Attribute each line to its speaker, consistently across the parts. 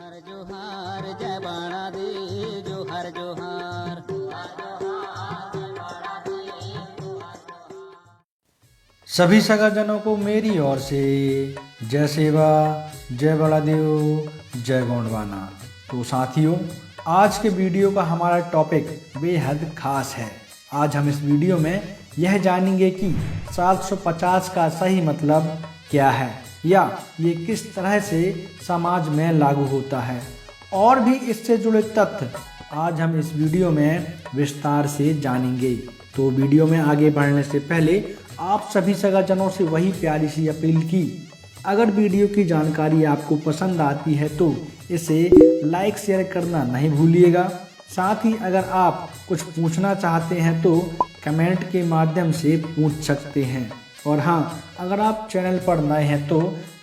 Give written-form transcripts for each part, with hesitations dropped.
Speaker 1: जोहार जय बाणा दे जोहार जोहार।
Speaker 2: सभी सगाजनों को मेरी ओर से जय सेवा, जय बड़ा देव, जय गोंडवाना। तो साथियों, आज के वीडियो का हमारा टॉपिक बेहद खास है। आज हम इस वीडियो में यह जानेंगे कि 750 का सही मतलब क्या है या ये किस तरह से समाज में लागू होता है, और भी इससे जुड़े तथ्य आज हम इस वीडियो में विस्तार से जानेंगे। तो वीडियो में आगे बढ़ने से पहले आप सभी सगाजनों से वही प्यारी सी अपील की, अगर वीडियो की जानकारी आपको पसंद आती है तो इसे लाइक शेयर करना नहीं भूलिएगा। साथ ही अगर आप कुछ पूछना चाहते हैं तो कमेंट के माध्यम से पूछ सकते हैं। और हाँ, अगर आप चैनल पर नए हैं तो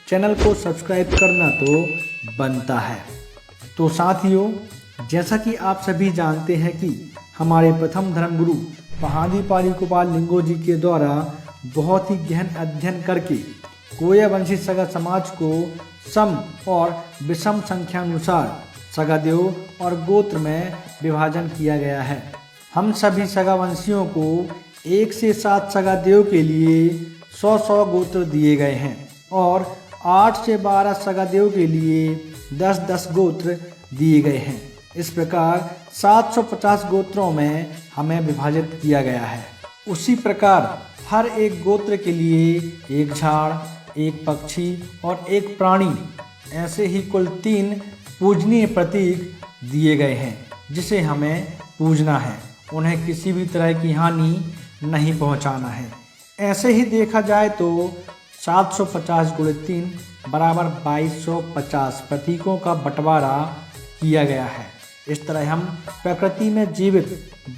Speaker 2: चैनल को सब्सक्राइब करना तो बनता है। तो साथियों, जैसा कि आप सभी जानते हैं कि हमारे प्रथम धर्मगुरु पहादीपाली गोपाल लिंगो जी के द्वारा बहुत ही गहन अध्ययन करके कोयावंशी सगा समाज को सम और विषम संख्यानुसार सगादेव और गोत्र में विभाजन किया गया है। हम सभी सगावंशियों को 1 से 7 सगादेव के लिए 100 गोत्र दिए गए हैं और 8 से 12 सगादेव के लिए 10 गोत्र दिए गए हैं। इस प्रकार 750 गोत्रों में हमें विभाजित किया गया है। उसी प्रकार हर एक गोत्र के लिए एक झाड़, एक पक्षी और एक प्राणी, ऐसे ही कुल 3 पूजनीय प्रतीक दिए गए हैं जिसे हमें पूजना है। उन्हें किसी भी तरह की हानि नहीं पहुंचाना है। ऐसे ही देखा जाए तो 750 × 3 बराबर 2250 प्रतीकों का बंटवारा किया गया है। इस तरह हम प्रकृति में जीवित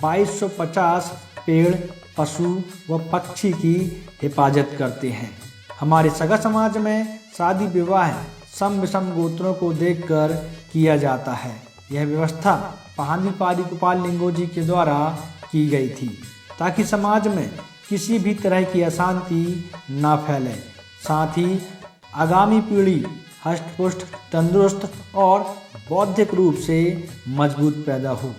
Speaker 2: 2250 पेड़, पशु व पक्षी की हिफाजत करते हैं। हमारे सगा समाज में शादी विवाह सम विषम गोत्रों को देखकर किया जाता है। यह व्यवस्था पहादीपाली गोपाल लिंगो जी के द्वारा की गई थी ताकि समाज में किसी भी तरह की अशांति ना फैले, साथ ही आगामी पीढ़ी हष्ट-पुष्ट, तंदुरुस्त और बौद्धिक रूप से मजबूत पैदा हो।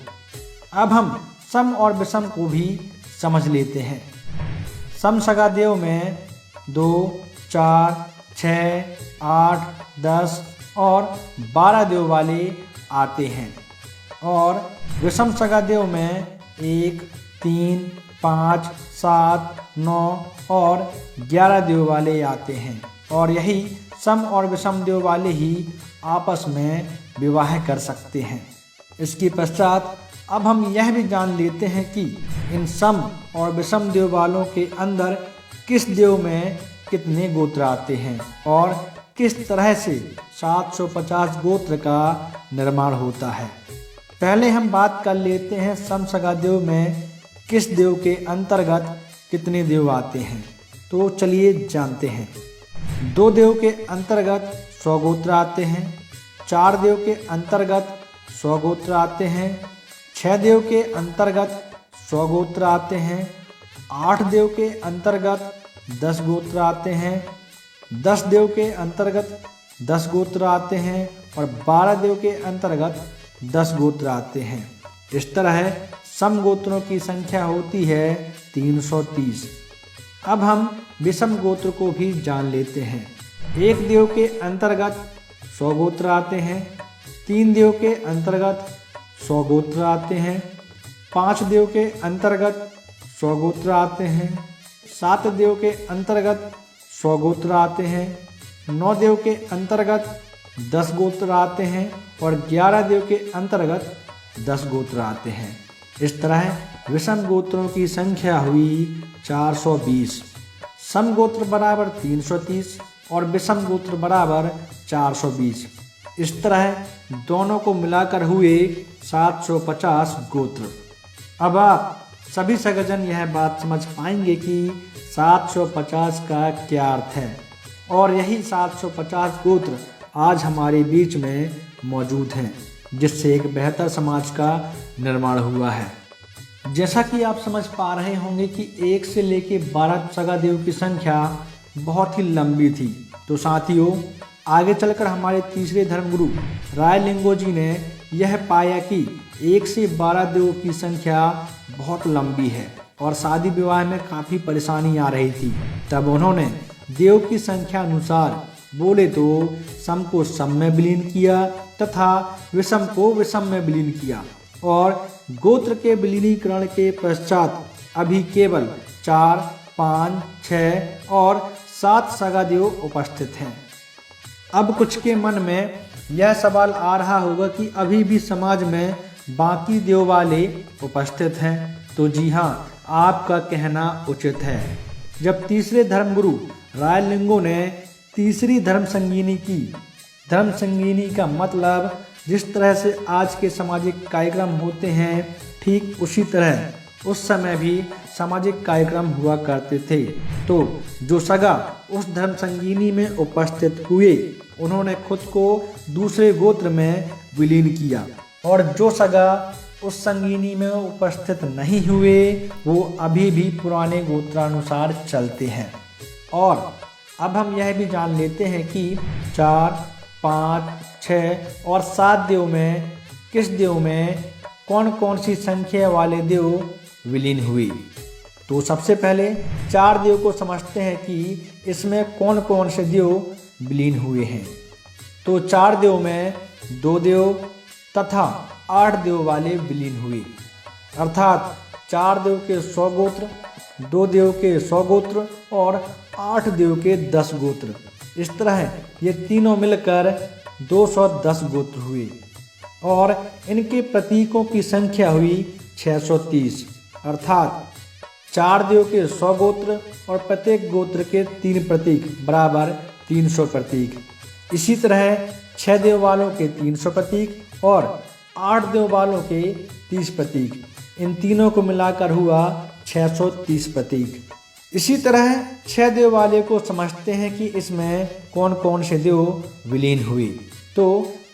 Speaker 2: अब हम सम और विषम को भी समझ लेते हैं। सम सगादेव में 2, 4, 6, 8, 10 और 12 देव वाले आते हैं और विषम सगादेव में 1, 3, 5, 7, 9 और 11 देव वाले आते हैं और यही सम और विषम देव वाले ही आपस में विवाह कर सकते हैं। इसके पश्चात अब हम यह भी जान लेते हैं कि इन सम और विषम देव वालों के अंदर किस देव में कितने गोत्र आते हैं और किस तरह से 750 गोत्र का निर्माण होता है। पहले हम बात कर लेते हैं सम सगादेव में किस देव के अंतर्गत कितने देव आते हैं। तो चलिए जानते हैं। 2 देव के अंतर्गत 100 गोत्र आते हैं, 4 देव के अंतर्गत 100 गोत्र आते हैं, 6 देव के अंतर्गत 100 गोत्र आते हैं, 8 देव के अंतर्गत 10 गोत्र आते हैं, 10 देव के अंतर्गत 10 गोत्र आते हैं और 12 देव के अंतर्गत 10 गोत्र आते हैं। इस तरह सम गोत्रों की संख्या होती है 330। अब हम विषम गोत्र को भी जान लेते हैं। 1 देव के अंतर्गत 100 गोत्र आते हैं, 3 देव के अंतर्गत 100 गोत्र आते हैं, 5 देव के अंतर्गत 100 गोत्र आते हैं, 7 देव के अंतर्गत 100 गोत्र आते हैं, 9 देव के अंतर्गत 10 गोत्र आते हैं और 11 देव के अंतर्गत 10 गोत्र आते हैं। इस तरह विषम गोत्रों की संख्या हुई 420। सम गोत्र बराबर 330 और विषम गोत्र बराबर 420। इस तरह दोनों को मिलाकर हुए 750 गोत्र। अब आप सभी सगाजन यह बात समझ पाएंगे कि 750 का क्या अर्थ है और यही 750 गोत्र आज हमारे बीच में मौजूद हैं, जिससे एक बेहतर समाज का निर्माण हुआ है। जैसा कि आप समझ पा रहे होंगे कि 1 से लेकर 12 सगादेव की संख्या बहुत ही लंबी थी। तो साथियों, आगे चलकर हमारे तीसरे धर्मगुरु रायलिंगो जी ने यह पाया कि 1 से 12 देवों की संख्या बहुत लंबी है और शादी विवाह में काफ़ी परेशानी आ रही थी। तब उन्होंने देव की संख्या अनुसार बोले तो सम को सम में विलीन किया तथा विषम को विषम में विलीन किया और गोत्र के विलीनीकरण के पश्चात अभी केवल 4, 5, 6 और 7 सगा देव उपस्थित हैं। अब कुछ के मन में यह सवाल आ रहा होगा कि अभी भी समाज में बाकी देव वाले उपस्थित हैं। तो जी हाँ, आपका कहना उचित है। जब तीसरे धर्मगुरु रायलिंगो ने तीसरी धर्म संगीनी की, धर्म संगीनी का मतलब जिस तरह से आज के सामाजिक कार्यक्रम होते हैं ठीक उसी तरह उस समय भी सामाजिक कार्यक्रम हुआ करते थे। तो जो सगा उस धर्म संगीनी में उपस्थित हुए उन्होंने खुद को दूसरे गोत्र में विलीन किया और जो सगा उस संगीनी में उपस्थित नहीं हुए वो अभी भी पुराने गोत्रानुसार चलते हैं। और अब हम यह भी जान लेते हैं कि 4, 5, 6 और 7 देव में किस देव में कौन कौन सी संख्या वाले देव विलीन हुए। तो सबसे पहले 4 देव को समझते हैं कि इसमें कौन कौन से देव विलीन हुए हैं। तो 4 देव में 2 देव तथा 8 देव वाले विलीन हुए, अर्थात 4 देव के 100 गोत्र, 2 देव के 100 गोत्र और 8 देव के 10 गोत्र। इस तरह ये तीनों मिलकर 210 गोत्र हुए और इनके प्रतीकों की संख्या हुई 630, अर्थात 4 देव के 100 गोत्र और प्रत्येक गोत्र के 3 प्रतीक बराबर 300 प्रतीक। इसी तरह 6 देव वालों के 300 प्रतीक और 8 देव वालों के 30 प्रतीक, इन तीनों को मिलाकर हुआ 630 प्रतीक। इसी तरह 6 देव वाले को समझते हैं कि इसमें कौन कौन से देव विलीन हुए। तो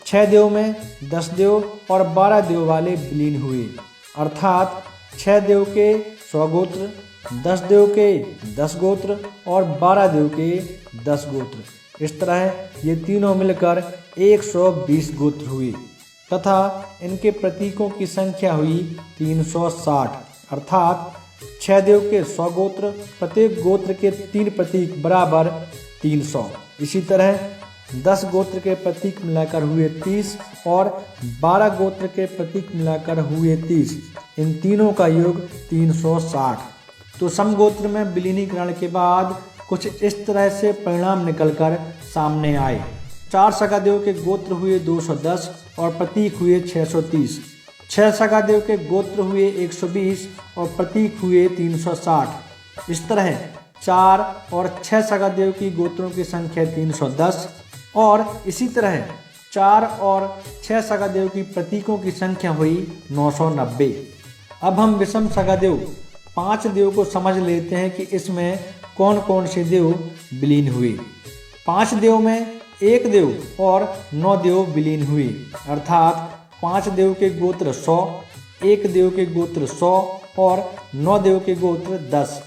Speaker 2: 6 देव में 10 देव और 12 देव वाले विलीन हुए, अर्थात 6 देव के 100 गोत्र, 10 देव के 10 गोत्र और 12 देव के 10 गोत्र। इस तरह ये तीनों मिलकर 120 गोत्र हुए तथा इनके प्रतीकों की संख्या हुई 360, अर्थात 6 देव के 100 गोत्र, प्रत्येक गोत्र के 3 प्रतीक बराबर 300। इसी तरह 10 गोत्र के प्रतीक मिलाकर हुए 30 और 12 गोत्र के प्रतीक मिलाकर हुए 30, इन तीनों का योग 360। तो समगोत्र में विलीनीकरण के बाद कुछ इस तरह से परिणाम निकलकर सामने आए। 4 सगादेव के गोत्र हुए 210 और प्रतीक हुए 630। 6 सगादेव के गोत्र हुए 120 और प्रतीक हुए 360। इस तरह 4 और 6 सगादेव की गोत्रों की संख्या 310 और इसी तरह 4 और 6 सगादेव की प्रतीकों की संख्या हुई 990। अब हम विषम सगादेव 5 देव को समझ लेते हैं कि इसमें कौन कौन से देव विलीन हुए। 5 देव में 1 देव और 9 देव विलीन हुए, अर्थात 5 देव के गोत्र 100, 1 देव के गोत्र 100 और 9 देव के गोत्र 10,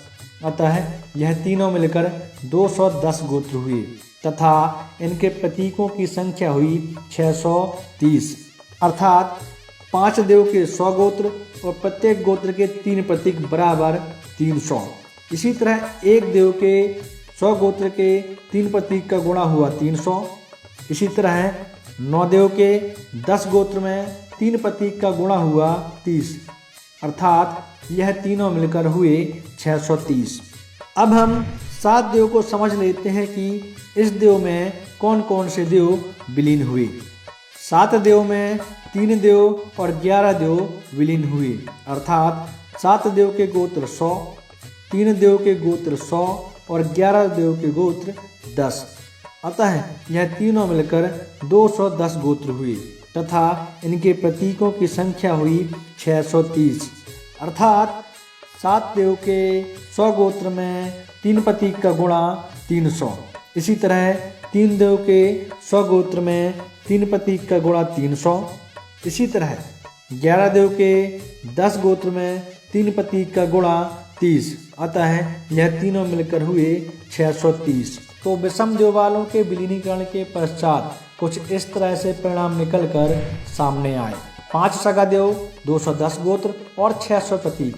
Speaker 2: अतः यह तीनों मिलकर 210 गोत्र हुए तथा इनके प्रतीकों की संख्या हुई 630, अर्थात 5 देव के 100 गोत्र और प्रत्येक गोत्र के 3 प्रतीक बराबर 300। इसी तरह 1 देव के 100 गोत्र के 3 प्रतीक का गुणा हुआ 300। इसी तरह 9 देव के 10 गोत्र में 3 प्रतीक का गुणा हुआ 30, अर्थात यह तीनों मिलकर हुए 630। अब हम 7 देव को समझ लेते हैं कि इस देव में कौन कौन से देव विलीन हुए। 7 देव में 3 देव और 11 देव विलीन हुए, अर्थात 7 देव के गोत्र 100, 3 देव के गोत्र 100 और 11 देव के गोत्र 10, अतः यह तीनों मिलकर 210 गोत्र हुए तथा इनके प्रतीकों की संख्या हुई 630, अर्थात 7 देव के 100 गोत्र में 3 प्रतीक का गुणा 300। इसी तरह 3 देव के 100 गोत्र में 3 प्रतीक का गुणा 300। इसी तरह 11 देव के 10 गोत्र में 3 प्रतीक का गुणा 30, अतः यह तीनों मिलकर हुए 630। तो विषम देव वालों के विलीनीकरण के पश्चात कुछ इस तरह से परिणाम निकलकर सामने आए। 5 सगा देव 210 गोत्र और 600 प्रतीक,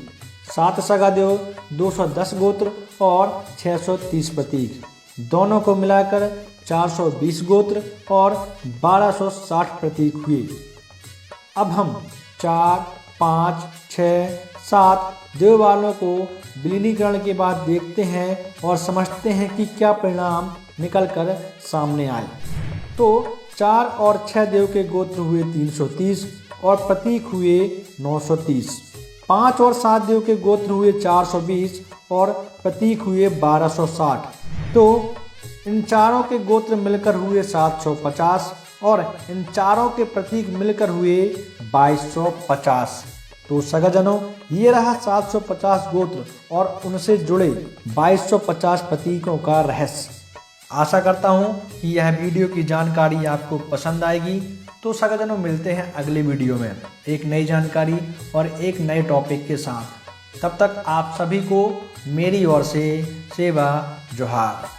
Speaker 2: 7 सगा देव 210 गोत्र और 630 प्रतीक, दोनों को मिलाकर 420 गोत्र और 1260 प्रतीक हुए। अब हम 4, 5, 6, 7 देव वालों को विलीनीकरण के बाद देखते हैं और समझते हैं कि क्या परिणाम निकलकर सामने आए। तो 4 और 6 देव के गोत्र हुए 330 और प्रतीक हुए 930। 5 और 7 देव के गोत्र हुए 420 और प्रतीक हुए 1260। तो इन चारों के गोत्र मिलकर हुए 750 और इन चारों के प्रतीक मिलकर हुए 2250। तो सगाजनों, ये रहा 750 गोत्र और उनसे जुड़े 2250 प्रतीकों का रहस्य। आशा करता हूँ कि यह वीडियो की जानकारी आपको पसंद आएगी। तो सगाजनों, मिलते हैं अगले वीडियो में एक नई जानकारी और एक नए टॉपिक के साथ। तब तक आप सभी को मेरी ओर से सेवा जोहार।